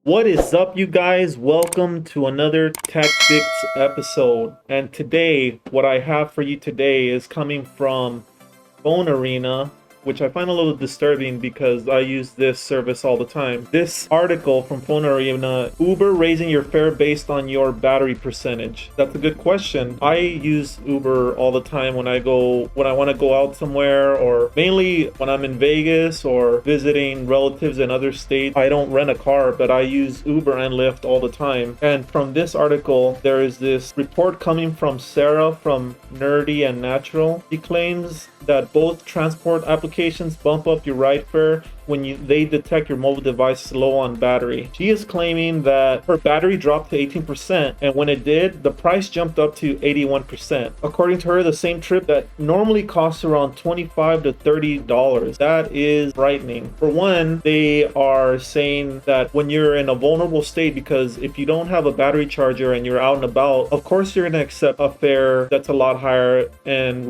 What is up, you guys? Welcome to another Tactics episode. And today, what I have for you today is coming from Phone Arena, which I find a little disturbing because I use this service all the time. This article from Phone Arena: Uber raising your fare based on your battery percentage. That's a good question. I use Uber all the time when I want to go out somewhere, or mainly when I'm in Vegas or visiting relatives in other states. I don't rent a car, but I use Uber and Lyft all the time. And from this article, there is this report coming from Sarah from Nerdy and Natural. She claims that both transport applications bump up your ride fare when they detect your mobile device is low on battery. She is claiming that her battery dropped to 18%, and when it did, the price jumped up to 81%. According to her, the same trip that normally costs around $25 to $30. That is frightening. For one, they are saying that when you're in a vulnerable state, because if you don't have a battery charger and you're out and about, of course you're going to accept a fare that's a lot higher and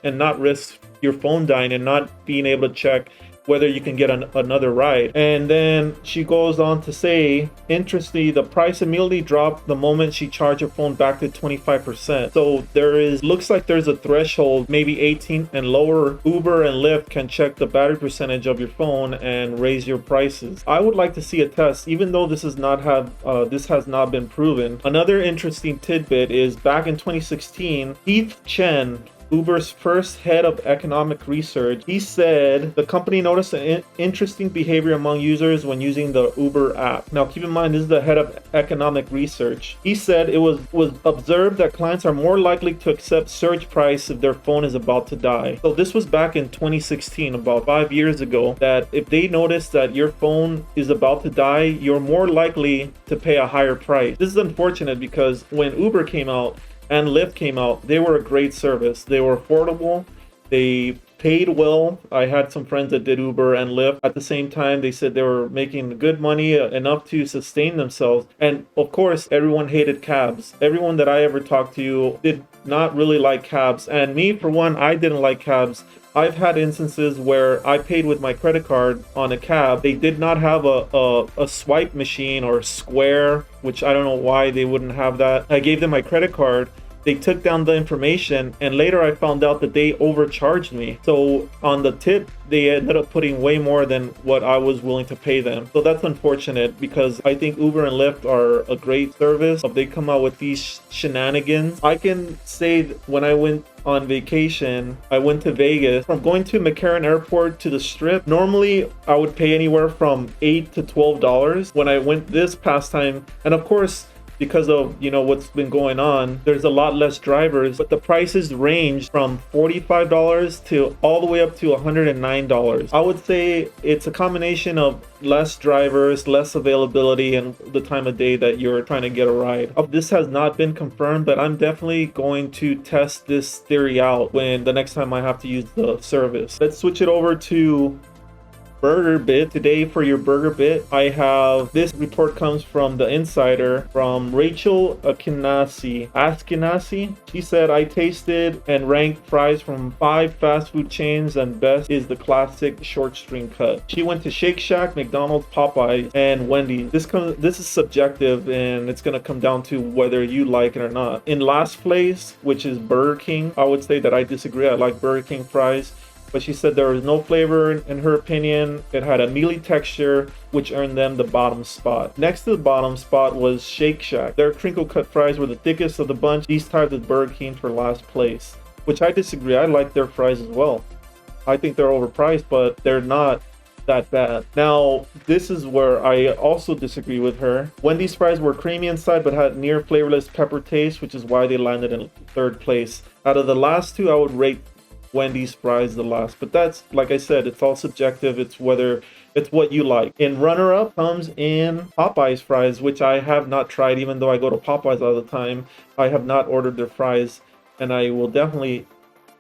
not risk your phone dying and not being able to check whether you can get another ride. And then she goes on to say, interestingly, the price immediately dropped the moment she charged her phone back to 25%. So looks like there's a threshold, maybe 18 and lower. Uber and Lyft can check the battery percentage of your phone and raise your prices. I would like to see a test, even though this has not been proven. Another interesting tidbit is back in 2016, Heath Chen, Uber's first head of economic research, he said the company noticed an interesting behavior among users when using the Uber app. Now, keep in mind, this is the head of economic research. He said it was observed that clients are more likely to accept surge price if their phone is about to die. So this was back in 2016, about 5 years ago, that if they notice that your phone is about to die, you're more likely to pay a higher price. This is unfortunate because when Uber came out and Lyft came out, they were a great service. They were affordable. They paid well. I had some friends that did Uber and Lyft. At the same time, they said they were making good money, enough to sustain themselves. And of course, everyone hated cabs. Everyone that I ever talked to did not really like cabs. And me, for one, I didn't like cabs. I've had instances where I paid with my credit card on a cab. They did not have a swipe machine or Square, which I don't know why they wouldn't have that. I gave them my credit card. They took down the information, and later I found out that they overcharged me. So on the tip, they ended up putting way more than what I was willing to pay them. So that's unfortunate, because I think Uber and Lyft are a great service. If they come out with these shenanigans, I can say that when I went on vacation, I went to Vegas. From going to McCarran Airport to the Strip, normally I would pay anywhere from $8 to $12. When I went this past time, and of course, because of what's been going on, there's a lot less drivers, but the prices range from $45 to all the way up to $109. I would say it's a combination of less drivers, less availability, and the time of day that you're trying to get a ride. This has not been confirmed, but I'm definitely going to test this theory out when the next time I have to use the service. Let's switch it over to Burger Bit. Today for your Burger Bit, I have this report comes from the Insider from Rachel Askenazi. She said, I tasted and ranked fries from 5 fast food chains, and best is the classic short string cut. She went to Shake Shack, McDonald's, Popeye, and Wendy's. This is subjective, and it's gonna come down to whether you like it or not. In last place, which is Burger King, I would say that I disagree. I like Burger King fries. But she said there was no flavor in her opinion. It had a mealy texture, which earned them the bottom spot. Next to the bottom spot was Shake Shack. Their crinkle cut fries were the thickest of the bunch. These tied with Burger King for last place, which I disagree. I like their fries as well. I think they're overpriced, but they're not that bad. Now, this is where I also disagree with her. Wendy's fries were creamy inside, but had near flavorless pepper taste, which is why they landed in third place. Out of the last two, I would rate Wendy's fries the last, but that's, like I said, it's all subjective. It's what you like. In runner-up comes in Popeye's fries, which I have not tried, even though I go to Popeye's all the time. I have not ordered their fries, and I will definitely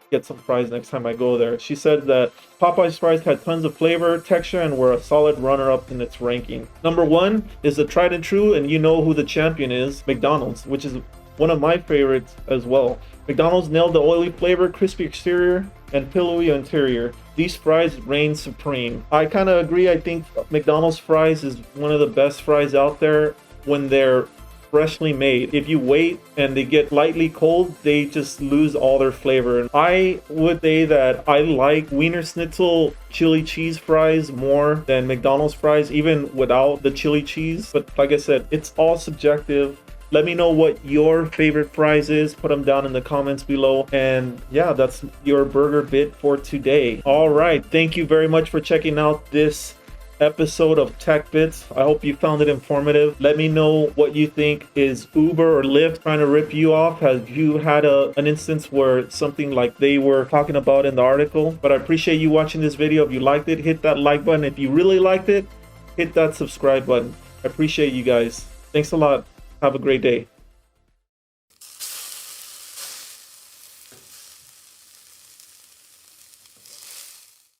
get some fries next time I go there. She said that Popeye's fries had tons of flavor, texture, and were a solid runner-up in its ranking. Number one is the tried and true, and you know who the champion is, McDonald's, which is one of my favorites as well. McDonald's nailed the oily flavor, crispy exterior, and pillowy interior. These fries reign supreme. I kind of agree. I think McDonald's fries is one of the best fries out there when they're freshly made. If you wait and they get lightly cold, they just lose all their flavor. And I would say that I like Wiener Schnitzel chili cheese fries more than McDonald's fries, even without the chili cheese. But like I said, it's all subjective. Let me know what your favorite fries is. Put them down in the comments below. And yeah, that's your burger bit for today. All right. Thank you very much for checking out this episode of Tech Bits. I hope you found it informative. Let me know what you think. Is Uber or Lyft trying to rip you off? Have you had an instance where something like they were talking about in the article? But I appreciate you watching this video. If you liked it, hit that like button. If you really liked it, hit that subscribe button. I appreciate you guys. Thanks a lot. Have a great day.